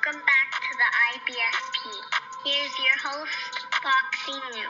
Welcome back to the IBFP. Here's your host, Foxy New.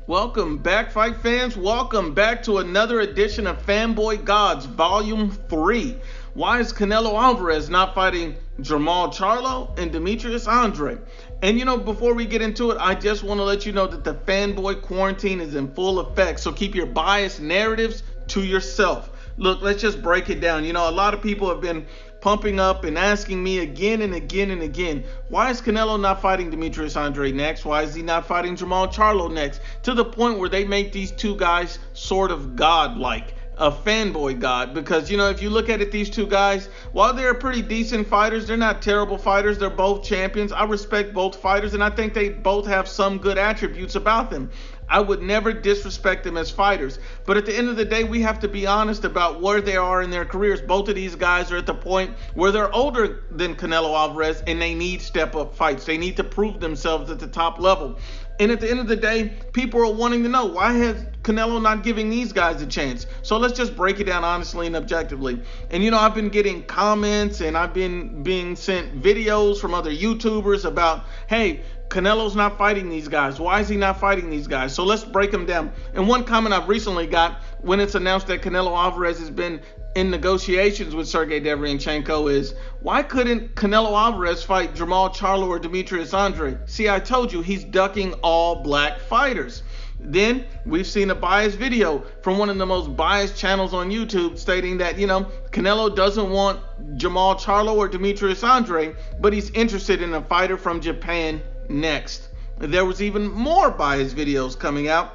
Welcome back, fight fans. Welcome back to another edition of Fanboy Gods, Volume 3. Why is Canelo Alvarez not fighting Jermall Charlo and Demetrius Andrade? And before we get into it, I just want to let you know that the Fanboy quarantine is in full effect. So keep your biased narratives to yourself. Look, let's just break it down. A lot of people have been pumping up and asking me again and again and again, why is Canelo not fighting Demetrius Andrade next? Why is he not fighting Jermall Charlo next? To the point where they make these two guys sort of godlike, a fanboy god. Because, if you look at it, these two guys, while they're pretty decent fighters, they're not terrible fighters. They're both champions. I respect both fighters, and I think they both have some good attributes about them. I would never disrespect them as fighters. But at the end of the day, we have to be honest about where they are in their careers. Both of these guys are at the point where they're older than Canelo Alvarez, and they need step-up fights. They need to prove themselves at the top level. And at the end of the day, people are wanting to know, why has Canelo not giving these guys a chance? So let's just break it down honestly and objectively. And I've been getting comments, and I've been being sent videos from other YouTubers about, hey, Canelo's not fighting these guys. Why is he not fighting these guys? So let's break them down. And one comment I've recently got when it's announced that Canelo Alvarez has been in negotiations with Sergey Derevyanchenko is, why couldn't Canelo Alvarez fight Jermall Charlo or Demetrius Andrade? See, I told you, he's ducking all black fighters. Then we've seen a biased video from one of the most biased channels on YouTube stating that, Canelo doesn't want Jermall Charlo or Demetrius Andrade, but he's interested in a fighter from Japan next. There was even more biased videos coming out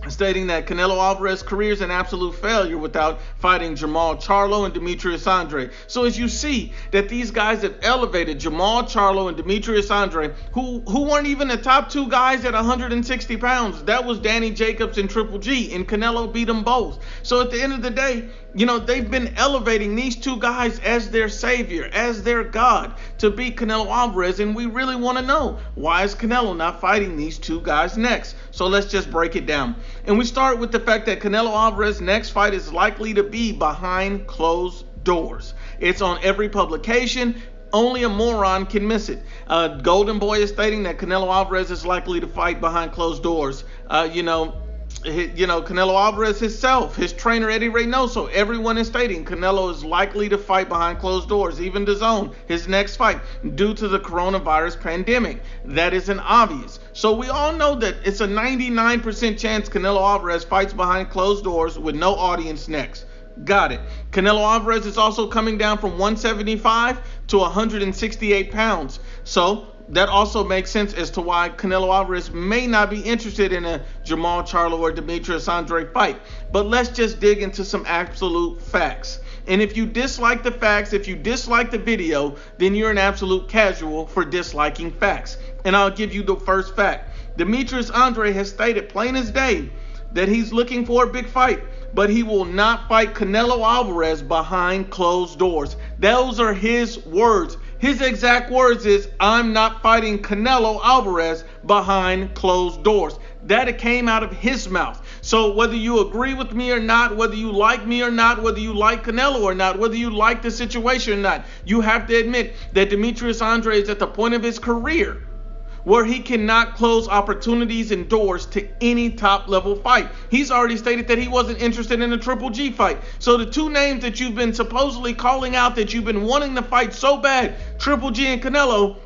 stating that Canelo Alvarez's career is an absolute failure without fighting Jermall Charlo and Demetrius Andrade. So as you see that these guys have elevated Jermall Charlo and Demetrius Andrade, who weren't even the top two guys at 160 pounds. That was Danny Jacobs and Triple G, and Canelo beat them both. So at the end of the day, they've been elevating these two guys as their savior, as their god, to beat Canelo Alvarez. And we really want to know, why is Canelo not fighting these two guys next? So let's just break it down. And we start with the fact that Canelo Alvarez's next fight is likely to be behind closed doors. It's on every publication. Only a moron can miss it. Golden Boy is stating that Canelo Alvarez is likely to fight behind closed doors. Canelo Alvarez himself, his trainer Eddie Reynoso, everyone is stating Canelo is likely to fight behind closed doors, even DAZN, his next fight, due to the coronavirus pandemic. That isn't obvious. So we all know that it's a 99% chance Canelo Alvarez fights behind closed doors with no audience next. Got it. Canelo Alvarez is also coming down from 175 to 168 pounds. So that also makes sense as to why Canelo Alvarez may not be interested in a Jermall Charlo or Demetrius Andrade fight. But let's just dig into some absolute facts. And if you dislike the facts, if you dislike the video, then you're an absolute casual for disliking facts. And I'll give you the first fact. Demetrius Andrade has stated plain as day that he's looking for a big fight, but he will not fight Canelo Alvarez behind closed doors. Those are his words. His exact words is, I'm not fighting Canelo Alvarez behind closed doors. That came out of his mouth. So whether you agree with me or not, whether you like me or not, whether you like Canelo or not, whether you like the situation or not, you have to admit that Demetrius Andrade is at the point of his career where he cannot close opportunities and doors to any top level fight. He's already stated that he wasn't interested in a Triple G fight. So the two names that you've been supposedly calling out that you've been wanting to fight so bad, Triple G and Canelo,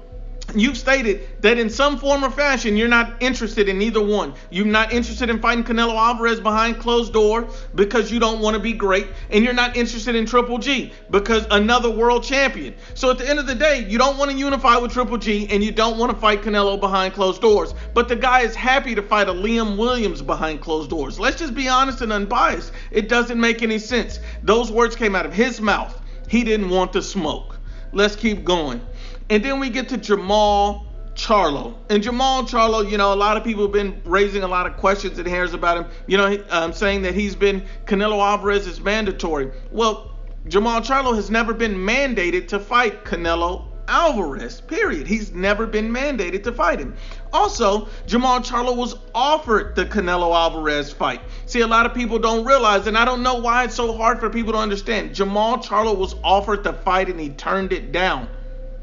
you've stated that in some form or fashion you're not interested in either one. You're not interested in fighting Canelo Alvarez behind closed door because you don't want to be great, and you're not interested in Triple G because another world champion. So at the end of the day, you don't want to unify with Triple G and you don't want to fight Canelo behind closed doors. But the guy is happy to fight a Liam Williams behind closed doors. Let's just be honest and unbiased. It doesn't make any sense. Those words came out of his mouth. He didn't want the smoke. Let's keep going. And then we get to Jermall Charlo. And Jermall Charlo, a lot of people have been raising a lot of questions and hairs about him, saying that he's been Canelo Alvarez's mandatory. Well, Jermall Charlo has never been mandated to fight Canelo Alvarez, period. He's never been mandated to fight him. Also, Jermall Charlo was offered the Canelo Alvarez fight. See, a lot of people don't realize, and I don't know why it's so hard for people to understand. Jermall Charlo was offered the fight and he turned it down.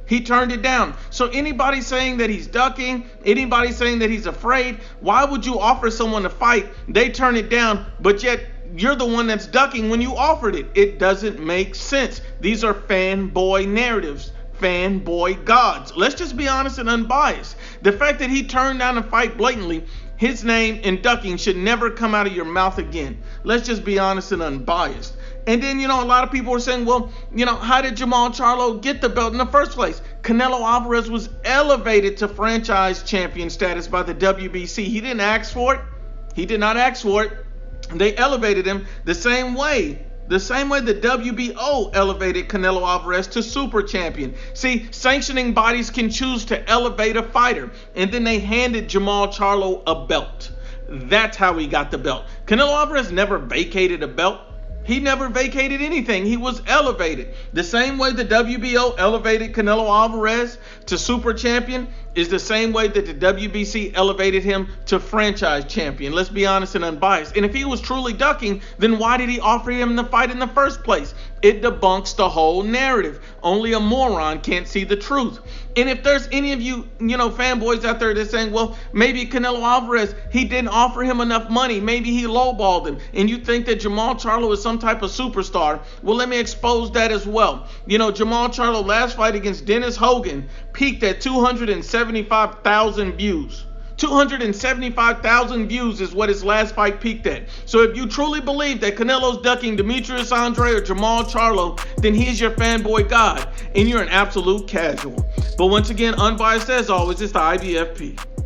He turned it down. So anybody saying that he's ducking, anybody saying that he's afraid, why would you offer someone to fight? They turn it down, but yet you're the one that's ducking when you offered it. It doesn't make sense. These are fanboy narratives. Fanboy gods. Let's just be honest and unbiased. The fact that he turned down a fight blatantly, his name and ducking should never come out of your mouth again. Let's just be honest and unbiased. And then, a lot of people are saying, well, how did Jermall Charlo get the belt in the first place? Canelo Alvarez was elevated to franchise champion status by the WBC. He didn't ask for it. He did not ask for it. They elevated him the same way the WBO elevated Canelo Alvarez to super champion. See, sanctioning bodies can choose to elevate a fighter, and then they handed Jermall Charlo a belt. That's how he got the belt. Canelo Alvarez never vacated a belt. He never vacated anything. He was elevated. The same way the WBO elevated Canelo Alvarez to super champion is the same way that the WBC elevated him to franchise champion. Let's be honest and unbiased. And if he was truly ducking, then why did he offer him the fight in the first place? It debunks the whole narrative. Only a moron can't see the truth. And if there's any of you, fanboys out there that's saying, well, maybe Canelo Alvarez, he didn't offer him enough money. Maybe he lowballed him. And you think that Jermall Charlo is some type of superstar. Well, let me expose that as well. Jermall Charlo last fight against Dennis Hogan peaked at 275,000 views. 275,000 views is what his last fight peaked at. So if you truly believe that Canelo's ducking Demetrius Andrade or Jermall Charlo, then he's your fanboy god, and you're an absolute casual. But once again, unbiased as always, it's the IBFP.